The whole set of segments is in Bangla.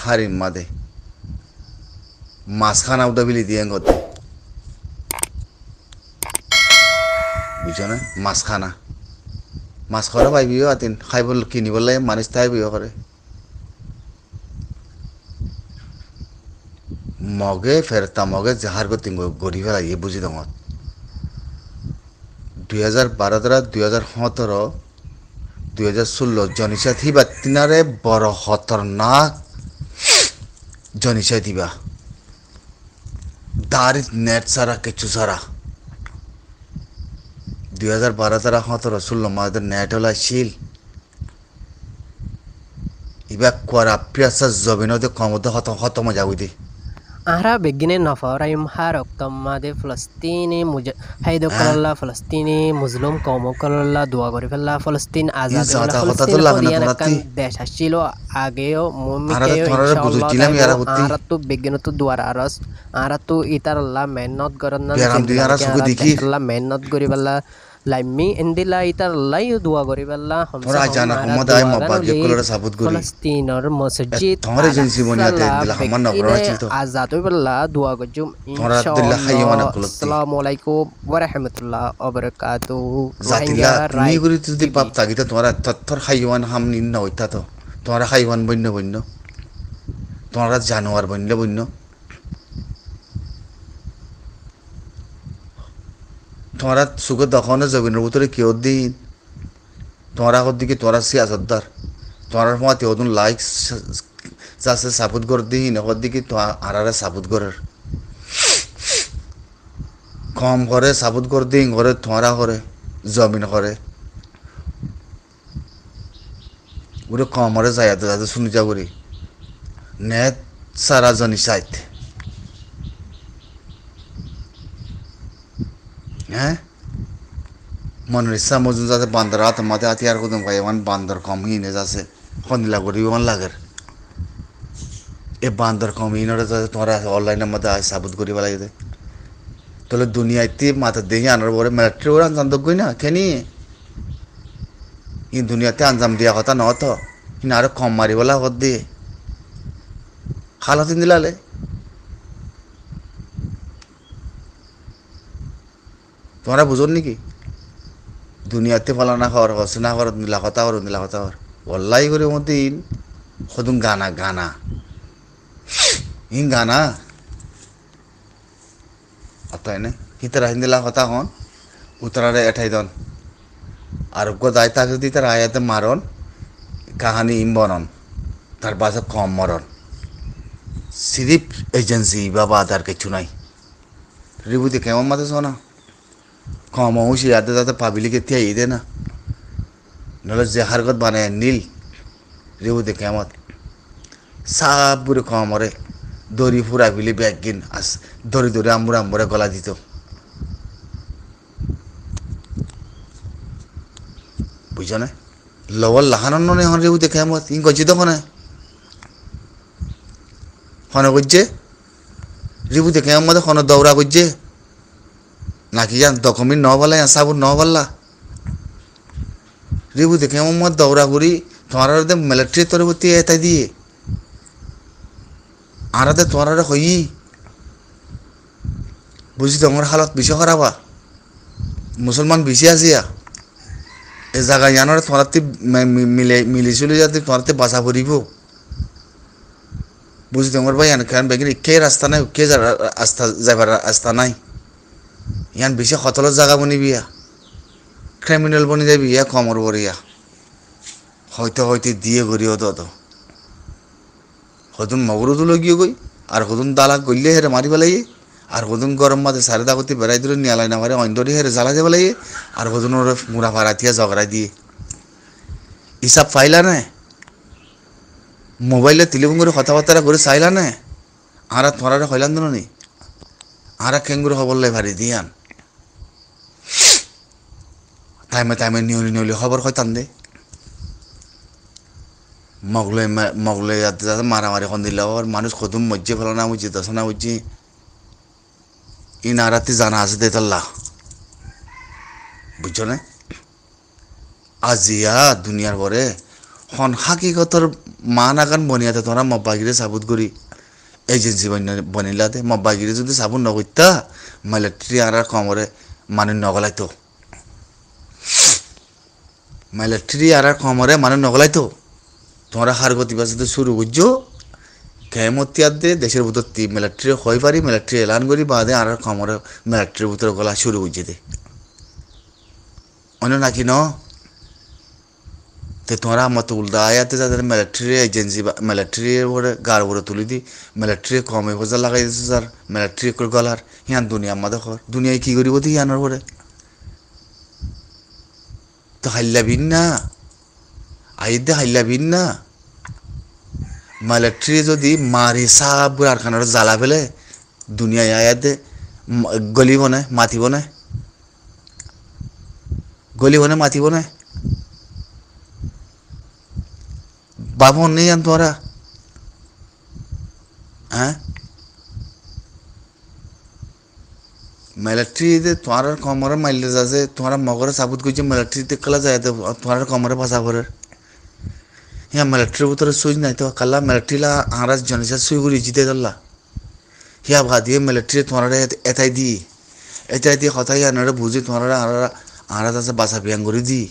হারিম মাদে মাছ খানা উঠা বিলি দিয়ে গতে বুঝছো না মাছ খানা মাছ খরা পাইবিও আতিন খাইব কিনিবলে মানুষ তাই বিও করে মগে ফেরতা মগে জাহার গতি গড়ি ফেলাই বুঝি দঙত 2012 দ্বারা 2017 2016 জনিসা থিবা তিনারে বড় খতরনাক জনিসা দিবা দারি নেট সারা কিছু সারা 2012 দ্বারা 17 মাদের নেট হলা শিল ইবা কোয়ারা পিয়াসা জবিনতে কমতে হত মজা বুঝি ahra begine nafarayum harok tamade falastini haydo kalalla falastini muslim qawmo kalalla dua kori fella falastin azad falastini kan desh ashilo ageo mumike inshallah ahra tu begine tu duar aras ahra tu itar allah mehnat goranna allah mehnat gori balla laimi indila itar lay dua gori balla thora jana hamad ay mabagye kolora sabut gori falastinor masjid thore jinsi boniate dila haman nagara chilto azad balla dua gojum inshallah assalamu alaikum warahmatullahi wabarakatuh zatilla ni gori tudi pap tagita thora thor haywan ham nin na hoita to thora haywan bonno thora জানোয়ার bonno তোমরা সুখ দখনে জবিনের ভিতরে কেউ দিন তোমরা দিকে তোরা সিয়াসতদার তোমরা মাতে ওদুন লাইক যাচ্ছে সাপোর্ট করে দিন ওর দিকে তো আরারে সাপোর্ট করার কম করে সাপোর্ট করে দিন ঘরে তোমরা করে জমিন করে ওরে কম করে যায় যাতে শুনি যা করি নেট সারা জনি সাইট হ্যাঁ মনের ইচ্ছা মজুন যাতে বান্দর হাত মাতে হাতি আর কোথাও ভাই এমন বান্দর কম হিনে যাচ্ছে খন্দিলা করি এমন লাগের এ বান্দর কম হিনরে যাতে তোমরা অনলাইনের মধ্যে সাবুত করি বেলা যেতে তাহলে দুনিয়াতে মাথা দেখে আনার পরে মিলিটারি ওরা আঞ্জাম দোক না কেনি ই দুনিয়াতে আঞ্জাম দিয়া কথা ন তো কিন্তু আরো কম মারি বলা হত দিয়ে খালাতিন দিলালে তোমরা বুঝুন নাকি দুনিয়াতে ফলানা খাওয়ার হচ্ছে না খাওয়ার নীলা কথা হর অল্লাই করে মধ্যে সদুন গানা গানা অতএব হিতারা হিন্দিলা কথা হন উত্তরারে এঠাই দন আর দায় তাকে যদি তার আয়াতে মারন কাহানি বনন তার বাসে কম মরণ সিরিপ এজেন্সি বাবা আদার কিছু নাই রিবুতে কেমন মাতে শোনা কম হুঁশি আদে যাতে পাবিলিকে তিয়াই দে না নহলে যে হারগত বানায় নীল রেবুতে কেমত সাপ বুড়ে কমরে দড়ি ফুরা ফিলি ব্যাগ কিন আস দড়ি আমরে গলা দিত বুঝছ না লবল লাহানো নে হন রেবুতে কেমত ইন গজি তো হনে করছে রেবুতে কেমত হনে দৌড়া করছে নাকি জান ডকুমেন্ট ন পাল্লা সাবুন ন পাল্লা রিবু দেখে মত দৌড়া করি তোমার মিলিটারি তরফতি এটাই দিয়ে আরাতে তোমার হই বুঝি তোমার হালত বেশি খারাপা মুসলমান বেশি আসিয়া এ জায়গায় জানার তোমার মিলি চলে যাতে তোমার বাঁচা পড়িব বুঝি তোমার ভাই কারণ বেগিন কে রাস্তা নাই কে রাস্তা যাবার রাস্তা নাই ইয়ান বেশি খতলের জায়গা বনি বিয়া ক্রিমিনাল বনি যাবি ইয়া কমর বরিয়া হয়তো দিয়ে গড়িও তো হতুন মগরুদু লগিয়ে গই আর হতুন দালাক গইলে হেরে মারি পেলাই আর হতুন গরম মাঝে সারে দাগতি বেড়াই দিল নিয়ালাই না মারে অন্ধরি হেরে জ্বালা যে পেলাই আর হতুন ওর মুড়া ফারাতিয়া ঝগড়া দিয়ে হিসাব পাইলা না মোবাইলে টেলিফোন করে কথাবার্তা করে চাইলা না আর তোমার হইলাম দিল নি আর কেঙ্গুর খবর লাই ভারি দিয়ান টাইমে নিউলি খবর হইতাম দে মগলে যাতে মারামারি খন দিলে মানুষ কদম মজ্জে ফেলো না বুঝছি দশ না বুঝছি ই নারাতে জানা আছে দে তাল্লা বুঝছো না আজিয়া দুনিয়ার পরে হন হাকিকতর মানাগান বনিয়াতে তোরা মব্বাগিরে সাবুত করি এজেন্সি বনিলাতে মব্বাগিরে যদি সাবুত নগইতা মিলিটারি আর কমরে মানুষ নগলাইতো মিলিটারি আর কমরে মানুষ নগলাইতো তোমরা হার গতিবা যদি শুরু করছো কেমতিয়ার দে দেশের ভিতর মিলিটারি হয়ে পারি মিলিটারি এলান করি বাদে আর কমরে মিলিটারির ভিতরে গলা শুরু করছে দে অন্য নাকি ন তে তোমরা আমার তো উল্টা আয়াতে যাদের মিলিটারি এজেন্সি মিলিটারি ওরে গার ওরে তুলি দি মিলিটারি কমে হোজা লাগাই দিছে স্যার মিলিটারি করে গলার হিয়ান দুনিয়া আমাদের ঘর দুনিয়ায় কি করিব তুই হিয়ানোর পরে তো হাইলাবিন না আইদে হাইলাবিন না মিলিটারি যদি মারি সাপ আর খানার জ্বালা ফেলে দুনিয়ায় আয়াতে গলিব না মাতিব না গলিব না মাতিব না বাবন নেই আন তোরা হ্যাঁ মিলিটারিতে তোমার কমরে মাইলে যাচ্ছে তোমার মগরে সাবুত করছে মিলিটারিতে কালা যায় তোমার কমরে বাসা করে হ্যাঁ মিলিটারির ভিতরে সুইচ নাই তো কালা মিলিটারিলা আরাজ জনিসা সুই করে জিতে ধরলা হিয়া ভাদিয়ে মিলিটারি তোমার এটাই দিয়ে কথাই আনারে বুঝি তোমার আরাজ আছে বাসা বিয়াং করে দি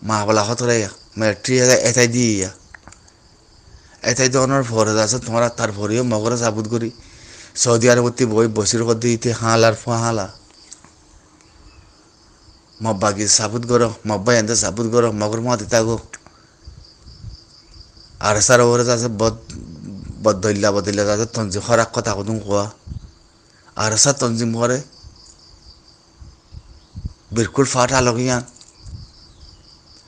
মা বলা হতরে মিলিটারি এটাই দিয়ে এটাই তো অনার ফরজ আছে তোমার তারপরেও মগরে সাবুত করি সৌদি আরবতে বই বসির করতে ইতে হালার ফাহালা মব্বাগি সাবুত করো মব্বা এনতে সাবুত করো মগর মাতি তাগো আর সার ওরে আছে বদইল্লা আছে তঞ্জিম খরাক কথা কদুম কোয়া আর সা তঞ্জিম করে বিলকুল ফাট আলগিয়ান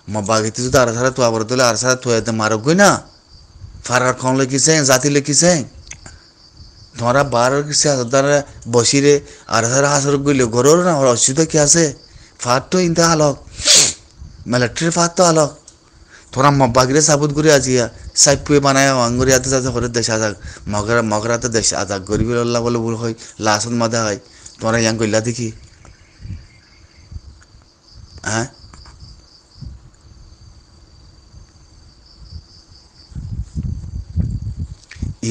মব্বাগিতে যদি আর সারা তো আবার তোলে আর সারা তো এতে মারক গই না ফারার খন লেখিছে জাতি লেখিছে তোমরা বারোর কিসে দ্বারা বসিরে আর সারা হাসর গইলে গরোর না ওর অসুবিধা কি আছে ফাট তো ইনতে আলোক মিলিটারির ফাট তো আলোক তোরা মব্বাগিরে সাবুত করে আজিয়া সাইপুয়ে বানায় আঙ্গুরি হাতে যাতে করে দেশ আজাক মগরাতে দেশ আজাক গরিবি আল্লাহ বলে ভুল হয় লাসন মাদা হয় তোমরা ইয়াং কইলা দেখি হ্যাঁ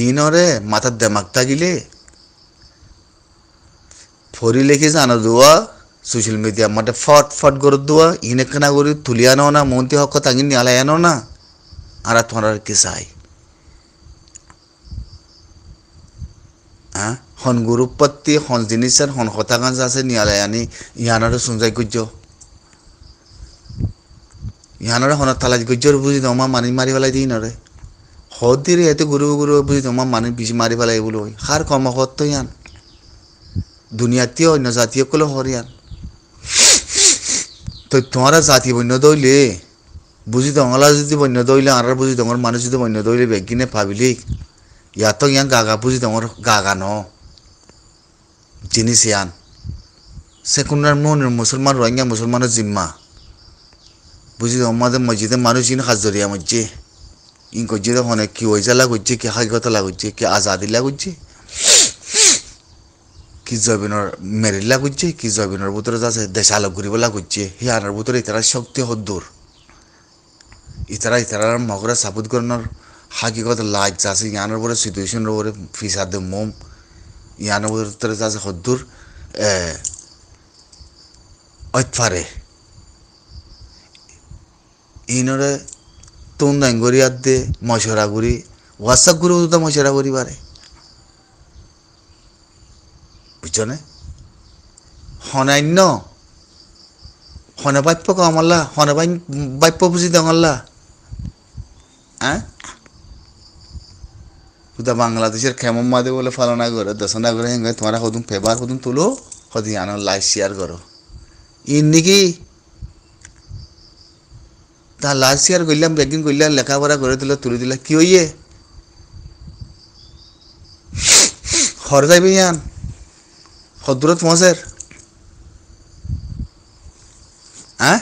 ইনরে মাথার দেমাগ থাকিলে ফরি লেখি জানো দোয়া সোশ্যাল মিডিয়া মাঠে ফট করে দোয়া ইনে কেনা করি তুলিয়ানো না মন্ত্রী হক তাঙ্গি নিয়ালায়ানো না আর তোমার কি চাই হ্যাঁ হন গুরুপত্তি হন জিনিসের হন হতাকাংশ আছে নিয়ালায়ানি ইহানরে সুঞ্জাই গুজ্জ ইহানরে হনত তালাজ গুজ্জর বুঝি তোমা মানি মারি পেলাই দিই নরে হদিরে এতে গুরু বুঝি তোমার মানুষ বেশি মারি পেলাই বলে হয় হার কর্ম হত ইয়ান দুনিয়াতেও অন্য জাতীয় কলে হরিয়ান তো তোমারা জাতি বন্য দইলে বুঝি দঙলা যদি বন্য দইলে আর বুঝি দঙর মানুষ যদি বন্য দইলে বেগিনে ভাবিলি ইয়াত ইয়ান গাগা বুঝি দঙর গাগা ন জিনিস ইয়ান সেকুন্ডার মনের মুসলমান রোহিঙ্গা মুসলমানের জিম্মা বুঝি আমাদের মসজিদে মানুষ ইন হাজরিয়া মজ্জে ইন করছে হনে কি ওইজা লাগুচ্ছে কি হাকিকত লাগুচ্ছে কি আজাদি লাগুচ্ছে কি জবিনর মেরিল লাগুচ্ছে কি জবিনর ভিতরে যাচ্ছে দেশ আলোক ঘুরিব লাগুচ্ছে হিয়ানোর ভিতরে ইতারা শক্তি হদ্দুর ইতারার মগরা সাবুত করানোর হাকিকত লাজ আছে ইয়ানোর পরে সিচুয়েশনের উপরে ফিসাদ মোম ইয়ানোর ভিতরে যাচ্ছে হদ্দুর ঐতফারে ইনরে তুন দাঙ্গরি আর দে মশরা গুড়ি হোয়াটসঅ্যাপ গুলো তো মশরা করি পারে বুঝছো না হনান্য হনে বাপ্য কমল্লা হনে বাপ্য বুঝি দঙল্লা হ্যাঁ সুদা বাংলাদেশের খেমম মাদে বলে ফালনা করে দশনা করে হেঙ্গে তোমার হদুম ফেবার হদুম তুলো হদি আনো লাইভ শেয়ার করো ইন নাকি তা লাইভ শেয়ার করলাম বেগিন করলাম লেখাপড়া করে দিল তুলে দিলা কি হইয়ে হর যাইবে ইয়ান হদূরত মজের হ্যাঁ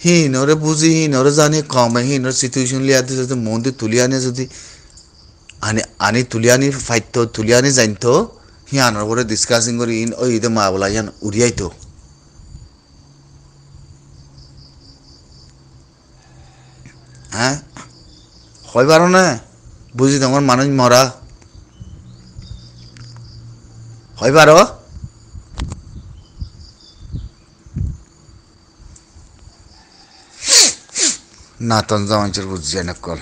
হিনরে বুঝি হিনরে জানি কমে হিনর সিচুয়েশন লিয়াতে যদি মন্দির তুলি আনে যদি আনি তুলি আনি ফাইত তুলি আনি জানতো হি আনার পরে ডিসকাসিং করি ইন ওই ইদে মা বলা ইয়ান উড়িয়াইতো হ্যাঁ হয় পারো না বুঝি তোমার মানুষ মরা হয় পারো না তখন জামাইচের বুঝছি না কল